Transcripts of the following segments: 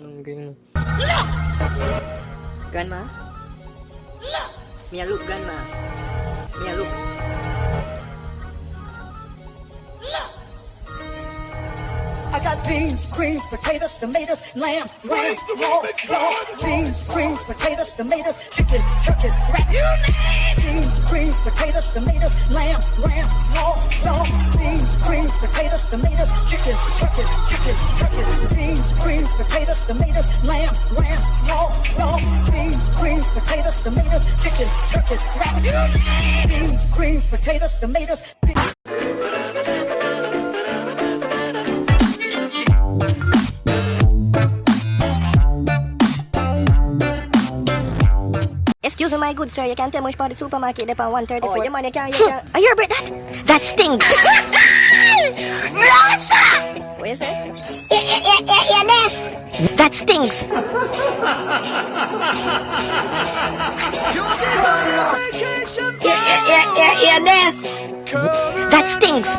Grin. Grandma? Me a look, grandma. Me a look. I got beans, greens, potatoes, tomatoes, lamb, lamb, raw, beans, greens, potatoes, tomatoes, chicken, turkeys, rat. Beans, greens, potatoes, tomatoes, lamb, raw, beans, greens, potatoes, tomatoes, chicken, turkeys, beans, greens, potatoes, tomatoes, lamb, raw, beans, greens, potatoes, tomatoes, chicken, turkeys, rat. Beans, greens, potatoes, tomatoes. Excuse me, my good sir, you can tell me which part of the supermarket they're on 134. Your money can't. Are you heard that? That stinks. What you say? That stinks. That stinks.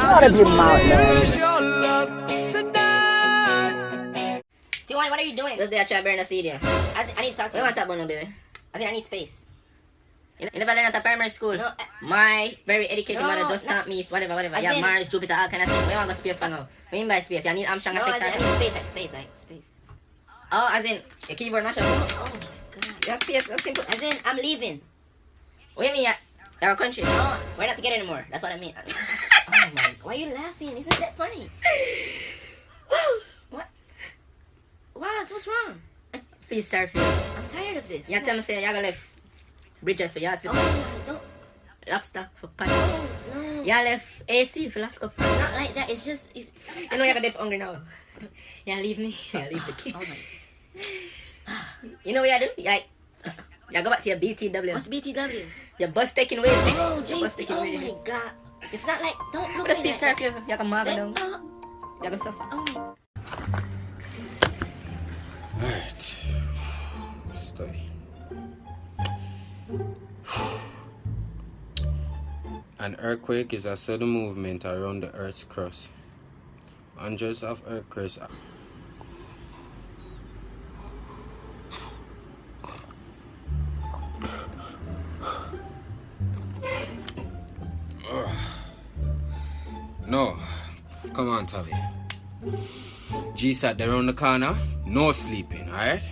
Out of your mouth, man. T1, what are you doing? Just there, try burn a seed here. I need to talk to What you you. want to talk about now, baby? I need space. You never learned at a primary school? No, My very educated No, mother just no. taught me whatever. As Yeah, in- Mars, Jupiter, all kind of things. What you want to go space for now? What you mean by space? You need Armstrong No, and I sex need space, like space, like space. Oh, as in, your keyboard mashup? Oh my god. Yeah, space, that's simple. As in, I'm leaving. What do you mean, your country? No, we're not together anymore. That's what I mean. Oh my, why are you laughing? Isn't that funny? What? What's wrong? Please, sir, please. I'm tired of this. You tell me, say, you're going to left bridges for y'all, Oh, don't. lobster for pan. No. Y'all left AC for last cup. Not like that. It's just, it's... You know you're going to hungry now. Yeah, leave me. Yeah, leave the kid. Oh my. You know what you do? You go back to your BTW. What's BTW? Your bus taking way. Oh, Your bus JP. taking Oh way. my god. It's not like, don't look But the at speed that. surf, you can marvel down. No. You can suffer. Oh my. Alright. Study. An earthquake is a sudden movement around the Earth's crust. Hundreds of earthquakes. No. Come on, Tavi. G sat there around the corner. No sleeping, alright?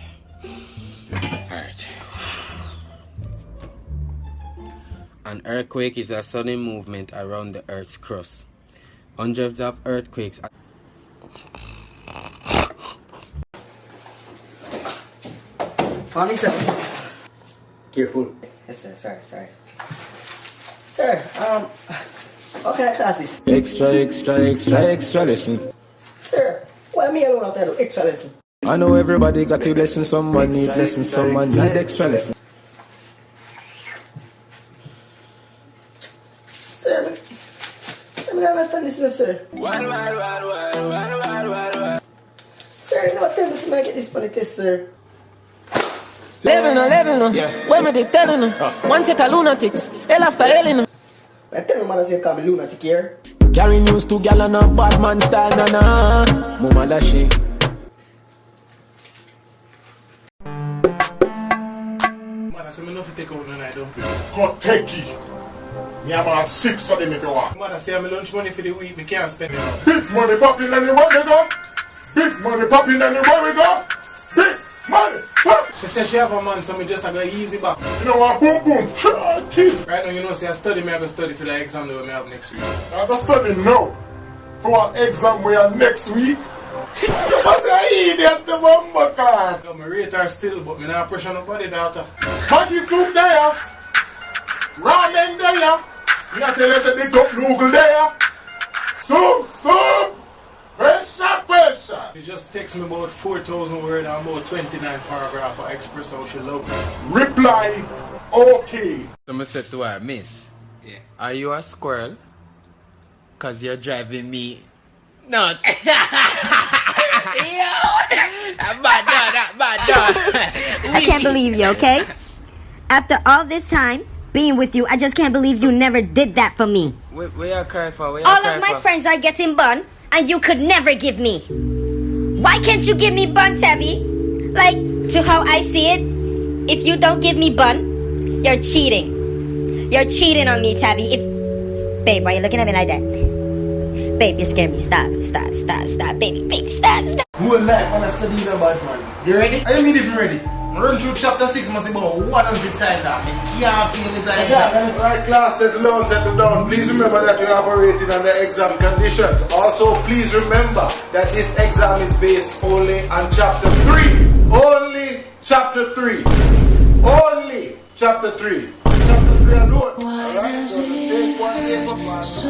Alright. An earthquake is a sudden movement around the Earth's crust. Hundreds of earthquakes. Honey, sir. Careful. Yes, sir. Sorry. Sir, what kind of class is? Extra lesson. Sir, why me alone have to do extra lesson? I know everybody got a lesson, someone need lesson, someone need extra lesson. Sir, I don't understand this, sir. Sir, you know, tell me so I get this money test, sir. Level no. When me they telling no. One set of lunatics, hell after hell no. I tell me, man, say call me lunatic here. Carry news to gal on a bad man style, na. Mama lashy. Man, I say me nothing take out none I don't pay. Go take it. Me have about 6 of them if you want. Man, I say I'm lunch money for the week, me can't spend it now. Big money popping anywhere we go. Big money popping anywhere we go. Big money pop. She said she have a man, so me just have a easy back. You know what? Boom boom. Shorty. Right now, you know, say I study, me have to study for the exam that we have next week. I go study now. For our exam we are next week. You must say idiot the bumper card. No, my rate are still, but me not pressure nobody, daughter. Maggi soup there. Ramen there. You have to tell us the cup noodle there. Soup. Pressure. It just takes me about 4,000 words and about 29 paragraphs for express how she love me. Reply, okay. So I said to her, Miss, are you a squirrel? Cause you're driving me nuts. I can't believe you, okay? After all this time, being with you. I just can't believe you never did that for me. Where you cry for? Where you All cry of my for? friends are getting bun, and you could never give me. Why can't you give me bun, Tabby? Like, to how I see it, if you don't give me bun, you're cheating. You're cheating on me, Tabby. Babe, why are you looking at me like that? Babe, you scare me. Stop, baby, stop. Whole life on a study in a bad man. You ready? I mean if you ready. Run through chapter 6 must be about 100 times now. I can't feel this exam. Right, class, settle down. Please remember that you're operating under exam conditions. Also, please remember that this exam is based only on chapter 3. Only chapter 3. Only chapter 3. Chapter 3 alone. Alright, so just take one day for class.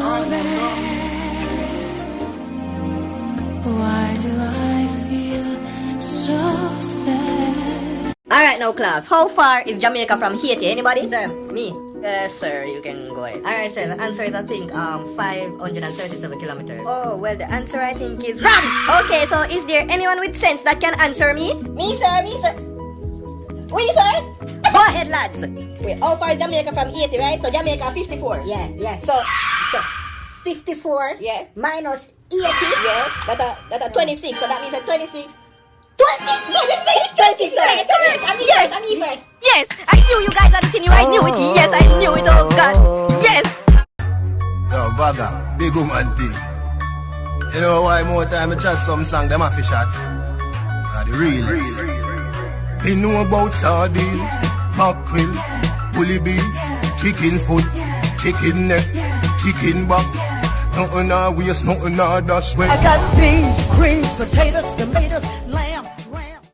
Why do I feel so sad? Alright now, class. How far is Jamaica from Haiti? Anybody? Sir, me. Sir, you can go ahead. Alright, sir. The answer is, I think, 537 kilometers. Oh, well, the answer, I think, is wrong. Okay, so is there anyone with sense that can answer me? Me, sir. We, sir? Go ahead, lads. Wait, how far is Jamaica from 80, right? So Jamaica 54. Yeah. So 54 minus 80. Yeah. That's a 26. So that means a 26. 26, sir. Correct. I'm me first. Yes, I knew you guys had it in you. I knew it. Yes, I knew it. Oh, God. Yes. Yo, Vaga, big woman thing. You know why more time I chat some song, them have to shot? The realest. They know about sardine, mackerel, bully beef, chicken foot, chicken neck, chicken back. Nothing I waste, nothing I dash. I got beans, greens, potatoes, tomatoes,